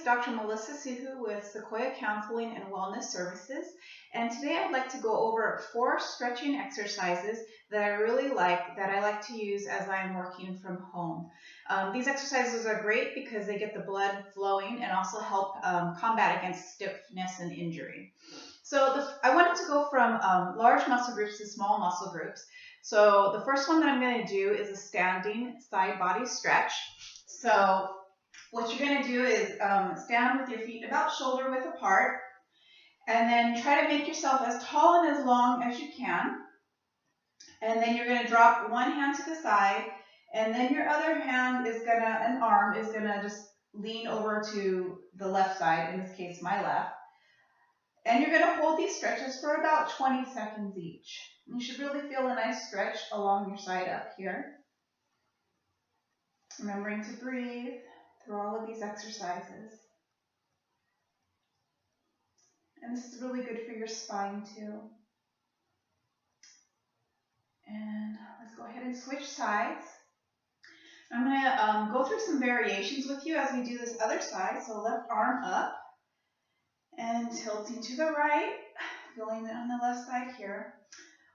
Dr. Melissa Soo Hoo with Sequoia Counseling and Wellness Services, and today I'd like to go over 4 stretching exercises that I really like, that I like to use as I'm working from home. These exercises are great because they get the blood flowing and also help combat against stiffness and injury. So I wanted to go from large muscle groups to small muscle groups. So the first one that I'm going to do is a standing side body stretch. So what you're going to do is stand with your feet about shoulder width apart, and then try to make yourself as tall and as long as you can. And then you're going to drop one hand to the side, and then your other hand is going to, an arm is going to just lean over to the left side, in this case my left. And you're going to hold these stretches for about 20 seconds each. You should really feel a nice stretch along your side up here. Remembering to breathe through all of these exercises. And this is really good for your spine too. And let's go ahead and switch sides. I'm going to go through some variations with you as we do this other side. So left arm up and tilting to the right, feeling it on the left side here.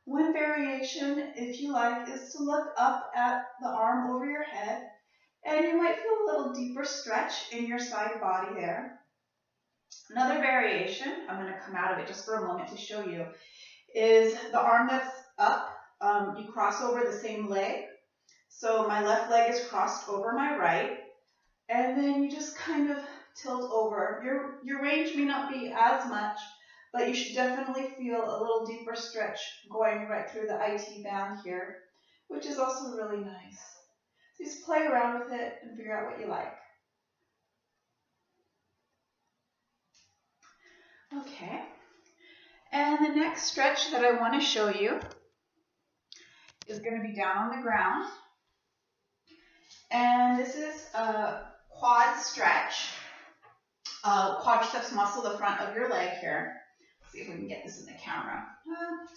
One variation, if you like, is to look up at the arm over your head, and you might feel a little deeper stretch in your side body there. Another variation, I'm going to come out of it just for a moment to show you, is the arm that's up. You cross over the same leg. So my left leg is crossed over my right, and then you just kind of tilt over. Your range may not be as much, but you should definitely feel a little deeper stretch going right through the IT band here, which is also really nice. So just play around with it and figure out what you like. Okay, and the next stretch that I want to show you is going to be down on the ground. And this is a quad stretch, quadriceps muscle, the front of your leg here. Let's see if we can get this in the camera.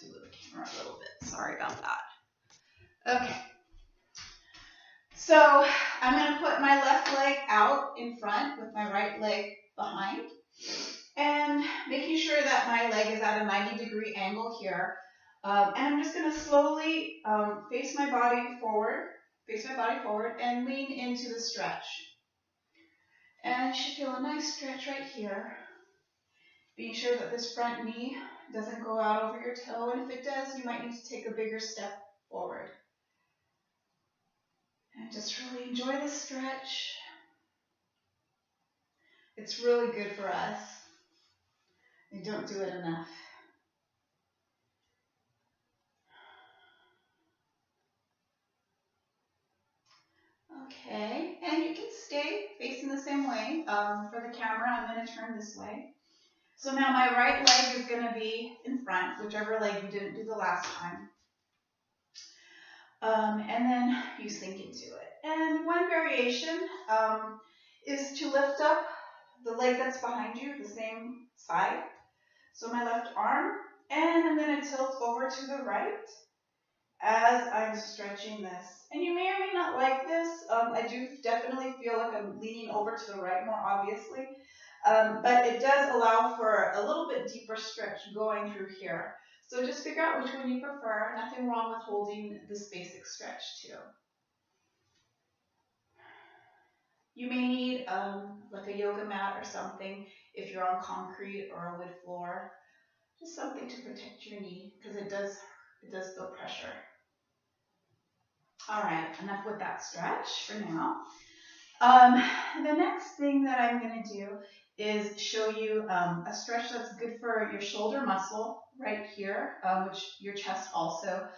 Do the camera a little bit, sorry about that. Okay. So I'm going to put my left leg out in front with my right leg behind, and making sure that my leg is at a 90-degree angle here. And I'm just going to slowly face my body forward and lean into the stretch. And you should feel a nice stretch right here. Being sure that this front knee doesn't go out over your toe, and if it does, you might need to take a bigger step forward. And just really enjoy this stretch. It's really good for us. We don't do it enough. Okay, and you can stay facing the same way. For the camera, I'm going to turn this way. So now my right leg is going to be in front, whichever leg you didn't do the last time. And then you sink into it. And one variation is to lift up the leg that's behind you, the same side. So my left arm, and I'm going to tilt over to the right as I'm stretching this. And you may or may not like this. I do definitely feel like I'm leaning over to the right more obviously. But it does allow for a little bit deeper stretch going through here. So just figure out which one you prefer. Nothing wrong with holding this basic stretch too. You may need like a yoga mat or something if you're on concrete or a wood floor. Just something to protect your knee, because it does feel pressure. All right, enough with that stretch for now. The next thing that I'm going to do is show you a stretch that's good for your shoulder muscle right here, which your chest also,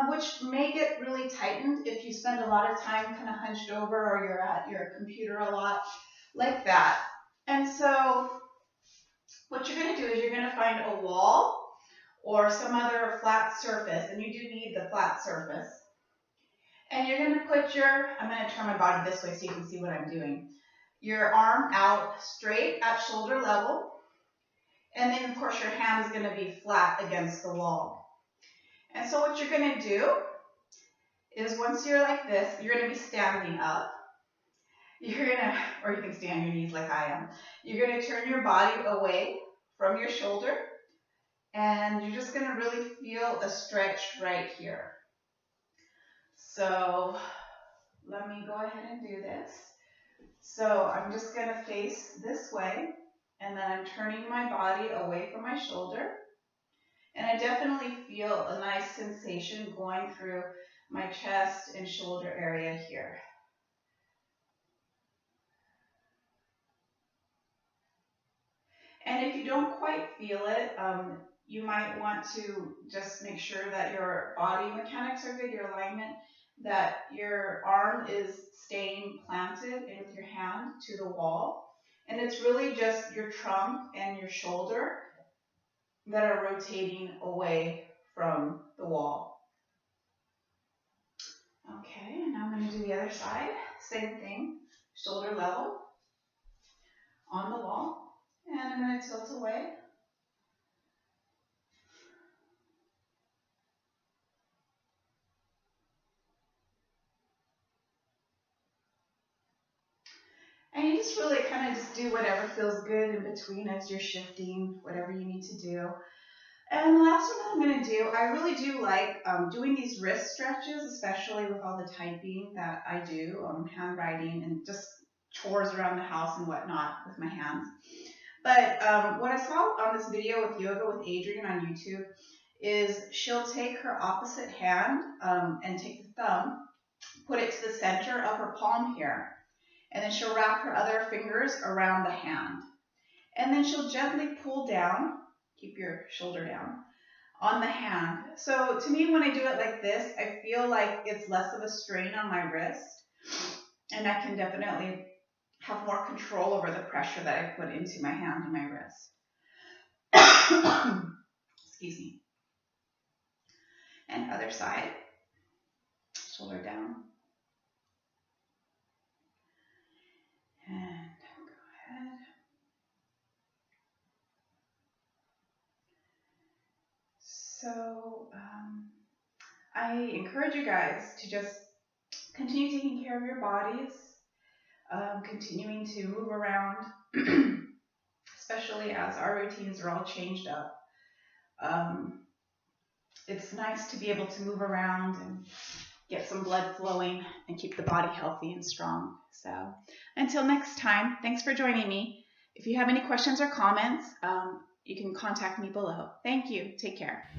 which may get really tightened if you spend a lot of time kind of hunched over, or you're at your computer a lot, like that. And so what you're going to do is you're going to find a wall or some other flat surface, and you do need the flat surface. And you're going to put I'm going to turn my body this way so you can see what I'm doing. Your arm out straight at shoulder level. And then, of course, your hand is going to be flat against the wall. And so what you're going to do is, once you're like this, you're going to be standing up. or you can stay on your knees like I am. You're gonna turn your body away from your shoulder, and you're just gonna really feel a stretch right here. So let me go ahead and do this. So I'm just gonna face this way, and then I'm turning my body away from my shoulder. And I definitely feel a nice sensation going through my chest and shoulder area here. And if you don't quite feel it, you might want to just make sure that your body mechanics are good, your alignment, that your arm is staying planted in with your hand to the wall. And it's really just your trunk and your shoulder that are rotating away from the wall. Okay, and now I'm going to do the other side. Same thing, shoulder level on the wall. And I'm going to tilt away. And you just really kind of just do whatever feels good in between as you're shifting, whatever you need to do. And the last one that I'm going to do, I really do like doing these wrist stretches, especially with all the typing that I do, handwriting and just chores around the house and whatnot with my hands. But what I saw on this video with Yoga with Adrienne on YouTube is she'll take her opposite hand and take the thumb, put it to the center of her palm here, and then she'll wrap her other fingers around the hand. And then she'll gently pull down, keep your shoulder down, on the hand. So to me, when I do it like this, I feel like it's less of a strain on my wrist, and I can definitely have more control over the pressure that I put into my hand and my wrist. Excuse me. And other side, shoulder down. And go ahead. So I encourage you guys to just continue taking care of your bodies, continuing to move around, especially as our routines are all changed up. It's nice to be able to move around and get some blood flowing and keep the body healthy and strong. So until next time, thanks for joining me. If you have any questions or comments, you can contact me below. Thank you. Take care.